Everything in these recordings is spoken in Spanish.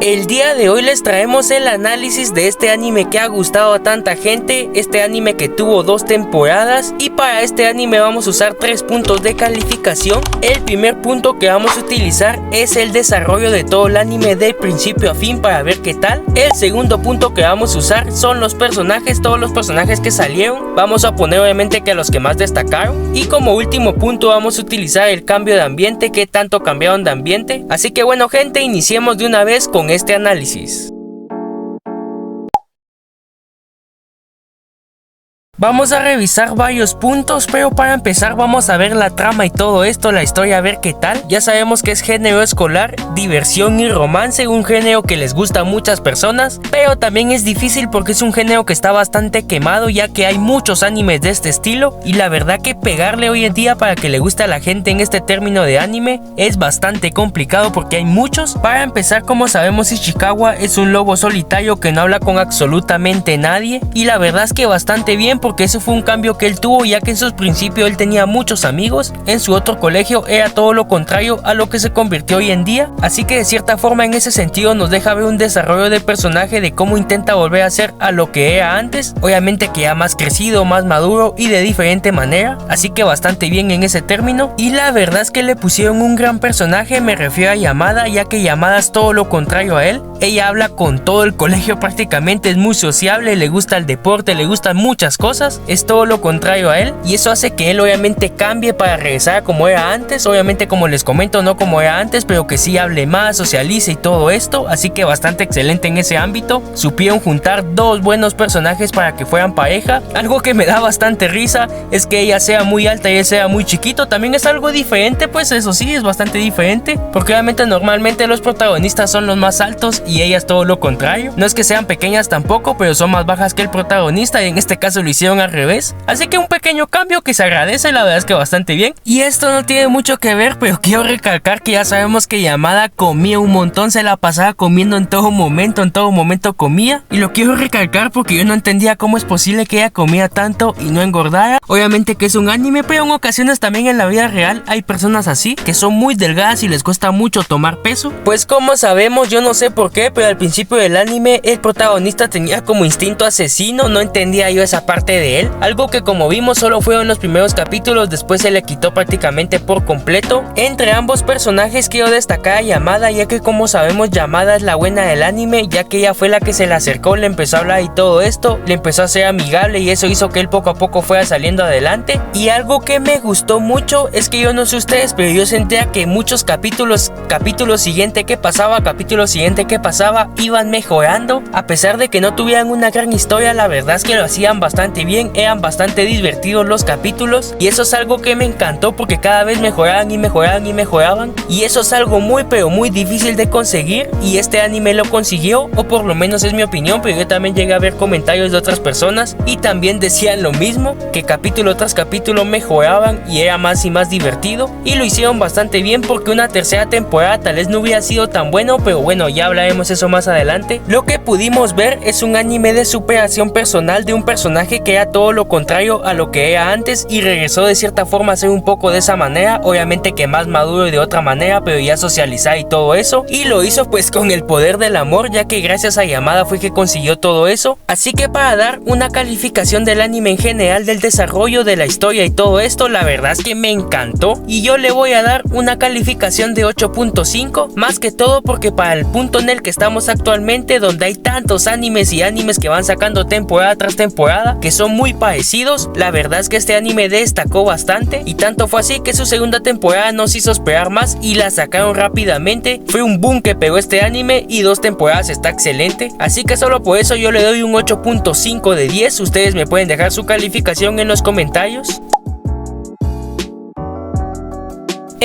El día de hoy les traemos el análisis de este anime que ha gustado a tanta gente, este anime que tuvo 2 temporadas, y para este anime vamos a usar 3 puntos de calificación. El primer punto que vamos a utilizar es el desarrollo de todo el anime de principio a fin para ver qué tal. El segundo punto que vamos a usar son los personajes, todos los personajes que salieron, vamos a poner obviamente que a los que más destacaron, y como último punto vamos a utilizar el cambio de ambiente, qué tanto cambiaron de ambiente. Así que bueno gente, iniciemos de una vez con este análisis. Vamos a revisar varios puntos, pero para empezar vamos a ver la trama y todo esto, la historia, a ver qué tal. Ya sabemos que es género escolar, diversión y romance, un género que les gusta a muchas personas, pero también es difícil porque es un género que está bastante quemado, ya que hay muchos animes de este estilo, y la verdad que pegarle hoy en día para que le guste a la gente en este término de anime es bastante complicado porque hay muchos. Para empezar, como sabemos, Ishikawa es un lobo solitario que no habla con absolutamente nadie, y la verdad es que bastante bien porque ese fue un cambio que él tuvo, ya que en sus principios él tenía muchos amigos, en su otro colegio era todo lo contrario a lo que se convirtió hoy en día, así que de cierta forma en ese sentido nos deja ver un desarrollo de personaje de cómo intenta volver a ser a lo que era antes, obviamente que ya más crecido, más maduro y de diferente manera, así que bastante bien en ese término. Y la verdad es que le pusieron un gran personaje, me refiero a Yamada, ya que Yamada es todo lo contrario a él, ella habla con todo el colegio prácticamente, es muy sociable, le gusta el deporte, le gustan muchas cosas, es todo lo contrario a él, y eso hace que él obviamente cambie para regresar a como era antes, obviamente como les comento no como era antes, pero que sí hable más, socialice y todo esto, así que bastante excelente en ese ámbito. Supieron juntar 2 buenos personajes para que fueran pareja. Algo que me da bastante risa es que ella sea muy alta y él sea muy chiquito, también es algo diferente, pues eso sí, es bastante diferente, porque obviamente normalmente los protagonistas son los más altos y ellas todo lo contrario, no es que sean pequeñas tampoco, pero son más bajas que el protagonista, y en este caso lo hicieron al revés, así que un pequeño cambio que se agradece, la verdad es que bastante bien. Y esto no tiene mucho que ver, pero quiero recalcar que ya sabemos que Yamada comía un montón, se la pasaba comiendo en todo momento comía, y lo quiero recalcar porque yo no entendía cómo es posible que ella comía tanto y no engordara. Obviamente que es un anime, pero en ocasiones también en la vida real hay personas así, que son muy delgadas y les cuesta mucho tomar peso. Pues como sabemos, yo no sé por qué, pero al principio del anime el protagonista tenía como instinto asesino, no entendía yo esa parte de él, algo que como vimos solo fue en los primeros capítulos, después se le quitó prácticamente por completo. Entre ambos personajes quiero destacar a Yamada, ya que como sabemos Yamada es la buena del anime, ya que ella fue la que se le acercó, le empezó a hablar y todo esto, le empezó a ser amigable, y eso hizo que él poco a poco fuera saliendo adelante. Y algo que me gustó mucho es que yo no sé ustedes, pero yo sentía que muchos capítulo siguiente que pasaba iban mejorando, a pesar de que no tuvieran una gran historia. La verdad es que lo hacían bastante bien, eran bastante divertidos los capítulos, y eso es algo que me encantó porque cada vez mejoraban, y eso es algo muy pero muy difícil de conseguir, y este anime lo consiguió, o por lo menos es mi opinión, pero yo también llegué a ver comentarios de otras personas y también decían lo mismo, que capítulo tras capítulo mejoraban y era más y más divertido, y lo hicieron bastante bien porque una tercera temporada tal vez no hubiera sido tan bueno, pero bueno, ya hablaremos eso más adelante. Lo que pudimos ver es un anime de superación personal de un personaje que era todo lo contrario a lo que era antes y regresó de cierta forma a ser un poco de esa manera, obviamente que más maduro y de otra manera, pero ya socializar y todo eso, y lo hizo pues con el poder del amor, ya que gracias a Yamada fue que consiguió todo eso. Así que para dar una calificación del anime en general, del desarrollo de la historia y todo esto, la verdad es que me encantó, y yo le voy a dar una calificación de 8.5, más que todo porque para el punto en el que estamos actualmente, donde hay tantos animes que van sacando temporada tras temporada, que son muy parecidos, la verdad es que este anime destacó bastante, y tanto fue así que su segunda temporada nos hizo esperar más y la sacaron rápidamente. Fue un boom que pegó este anime, y 2 temporadas está excelente, así que solo por eso yo le doy un 8.5 de 10. Ustedes me pueden dejar su calificación en los comentarios.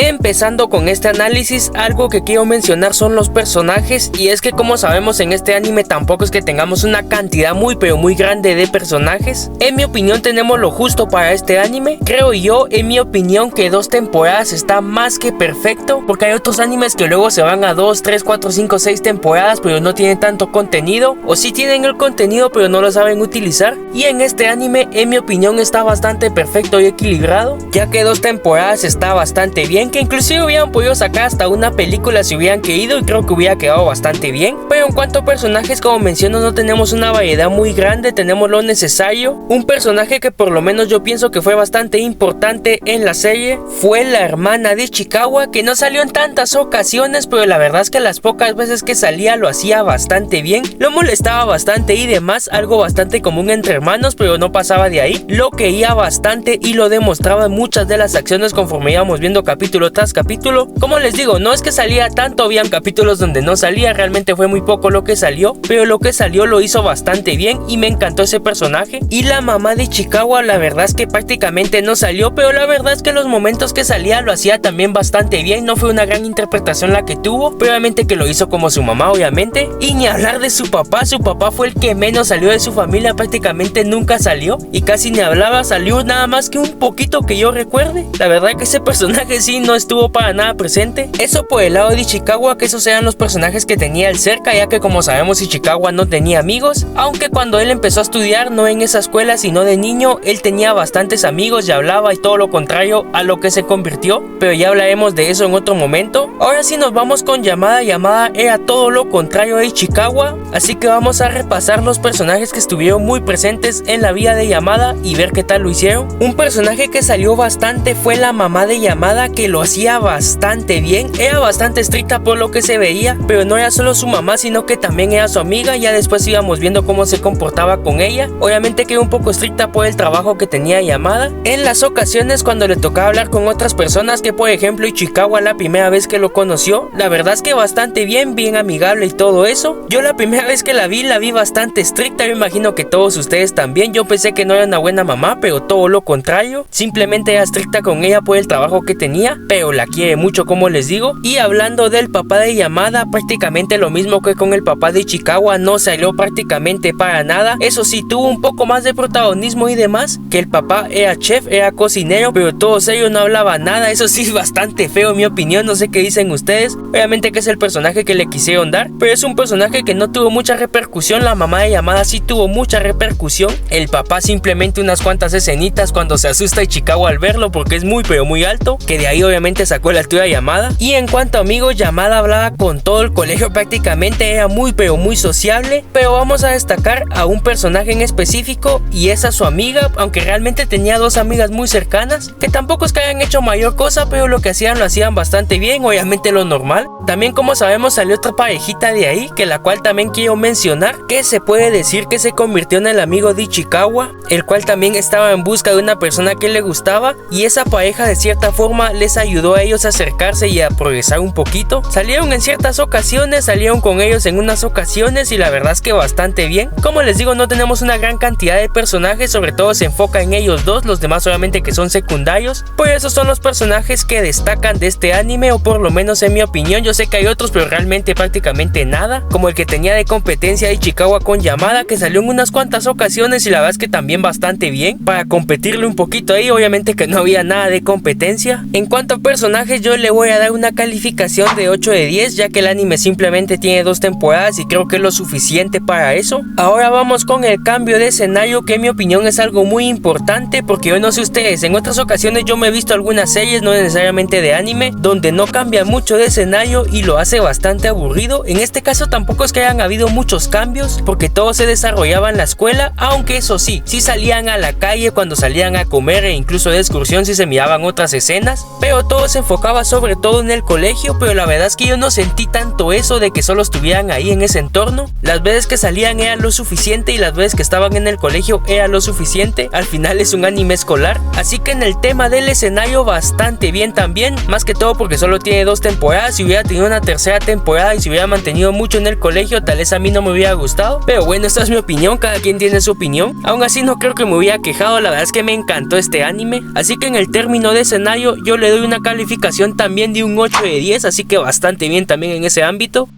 Empezando con este análisis, algo que quiero mencionar son los personajes, y es que como sabemos en este anime tampoco es que tengamos una cantidad muy pero muy grande de personajes. En mi opinión tenemos lo justo para este anime, creo yo, en mi opinión que 2 temporadas está más que perfecto, porque hay otros animes que luego se van a 2, 3, 4, 5, 6 temporadas pero no tienen tanto contenido, o sí tienen el contenido pero no lo saben utilizar, y en este anime en mi opinión está bastante perfecto y equilibrado, ya que 2 temporadas está bastante bien. bien, que inclusive hubieran podido sacar hasta una película si hubieran querido y creo que hubiera quedado bastante bien. Pero en cuanto a personajes, como menciono, no tenemos una variedad muy grande, tenemos lo necesario. Un personaje que por lo menos yo pienso que fue bastante importante en la serie fue la hermana de Ichikawa, que no salió en tantas ocasiones, pero la verdad es que las pocas veces que salía lo hacía bastante bien, lo molestaba bastante y demás, algo bastante común entre hermanos, pero no pasaba de ahí. Lo quería bastante y lo demostraba en muchas de las acciones conforme íbamos viendo capítulo tras capítulo. Como les digo, no es que salía tanto, habían capítulos donde no salía, realmente fue muy poco lo que salió, pero lo que salió lo hizo bastante bien y me encantó ese personaje. Y la mamá de Ichikawa, la verdad es que prácticamente no salió, pero la verdad es que los momentos que salía lo hacía también bastante bien, no fue una gran interpretación la que tuvo, pero obviamente que lo hizo como su mamá, obviamente. Y ni hablar de su papá fue el que menos salió de su familia, prácticamente nunca salió y casi ni hablaba, salió nada más que un poquito que yo recuerde. La verdad que ese personaje sí no estuvo para nada presente. Eso por el lado de Ichikawa, que esos eran los personajes que tenía él cerca, ya que como sabemos Ichikawa no tenía amigos, aunque cuando él empezó a estudiar, no en esa escuela sino de niño, él tenía bastantes amigos y hablaba y todo lo contrario a lo que se convirtió, pero ya hablaremos de eso en otro momento. Ahora sí nos vamos con Yamada. Yamada era todo lo contrario a Ichikawa, así que vamos a repasar los personajes que estuvieron muy presentes en la vida de Yamada y ver qué tal lo hicieron. Un personaje que salió bastante fue la mamá de Yamada, que lo hacía bastante bien, era bastante estricta por lo que se veía, pero no era solo su mamá sino que también era su amiga. Ya después íbamos viendo cómo se comportaba con ella, obviamente que era un poco estricta por el trabajo que tenía Yamada. En las ocasiones cuando le tocaba hablar con otras personas, que por ejemplo Ichikawa la primera vez que lo conoció, la verdad es que bastante bien amigable y todo eso. Yo la primera vez que la vi bastante estricta, yo imagino que todos ustedes también. Yo pensé que no era una buena mamá, pero todo lo contrario, simplemente era estricta con ella por el trabajo que tenía, pero la quiere mucho, como les digo. Y hablando del papá de Yamada, prácticamente lo mismo que con el papá de Ichikawa, no salió prácticamente para nada. Eso sí, tuvo un poco más de protagonismo y demás, que el papá era chef, era cocinero, pero todos ellos no hablaban nada. Eso sí, bastante feo en mi opinión, no sé qué dicen ustedes. Obviamente que es el personaje que le quisieron dar, pero es un personaje que no tuvo mucha repercusión. La mamá de Yamada sí tuvo mucha repercusión, el papá simplemente unas cuantas escenitas cuando se asusta Ichikawa al verlo porque es muy pero muy alto, que de ahí obviamente sacó la altura de Yamada. Y en cuanto a amigos, Yamada hablaba con todo el colegio prácticamente, era muy pero muy sociable, pero vamos a destacar a un personaje en específico y es a su amiga, aunque realmente tenía dos amigas muy cercanas, que tampoco es que hayan hecho mayor cosa, pero lo que hacían lo hacían bastante bien, obviamente lo normal. También, como sabemos, salió otra parejita de ahí, que la cual también quiero mencionar, que se puede decir que se convirtió en el amigo de Ichikawa, el cual también estaba en busca de una persona que le gustaba, y esa pareja de cierta forma les ayudó a ellos a acercarse y a progresar un poquito. Salieron en ciertas ocasiones, salieron con ellos en unas ocasiones y la verdad es que bastante bien. Como les digo, no tenemos una gran cantidad de personajes, sobre todo se enfoca en ellos dos, los demás obviamente que son secundarios. Por eso son los personajes que destacan de este anime, o por lo menos en mi opinión. Yo sé que hay otros, pero realmente prácticamente nada, como el que tenía de competencia de Ichikawa con Yamada, que salió en unas cuantas ocasiones y la verdad es que también bastante bien para competirle un poquito ahí, obviamente que no había nada de competencia. En cuanto a personajes, yo le voy a dar una calificación de 8 de 10, ya que el anime simplemente tiene 2 temporadas y creo que es lo suficiente para eso. Ahora vamos con el cambio de escenario, que en mi opinión es algo muy importante, porque yo no sé ustedes, en otras ocasiones yo me he visto algunas series, no necesariamente de anime, donde no cambia mucho de escenario y lo hace bastante aburrido. En este caso tampoco es que hayan habido muchos cambios, porque todo se desarrollaba en la escuela, aunque eso sí salían a la calle cuando salían a comer e incluso de excursión si se miraban otras escenas, pero todo se enfocaba sobre todo en el colegio. Pero la verdad es que yo no sentí tanto eso de que solo estuvieran ahí en ese entorno. Las veces que salían era lo suficiente y las veces que estaban en el colegio era lo suficiente. Al final es un anime escolar, así que en el tema del escenario bastante bien también, más que todo porque solo tiene 2 temporadas. Si hubiera tenido una tercera temporada y se hubiera mantenido mucho en el colegio, tal vez a mí no me hubiera gustado, pero bueno, esta es mi opinión, cada quien tiene su opinión. Aún así no creo que me hubiera quejado, la verdad es que me encantó este anime, así que en el término de escenario yo le doy una calificación también de un 8 de 10, así que bastante bien también en ese ámbito.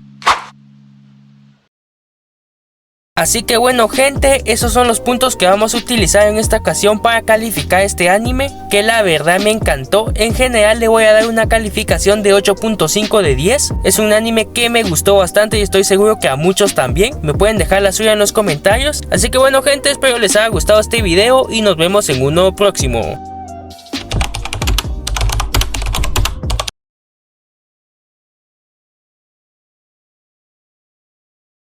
Así que bueno gente, esos son los puntos que vamos a utilizar en esta ocasión para calificar este anime, que la verdad me encantó. En general le voy a dar una calificación de 8.5 de 10. Es un anime que me gustó bastante y estoy seguro que a muchos también. Me pueden dejar la suya en los comentarios. Así que bueno gente, espero les haya gustado este video y nos vemos en uno próximo.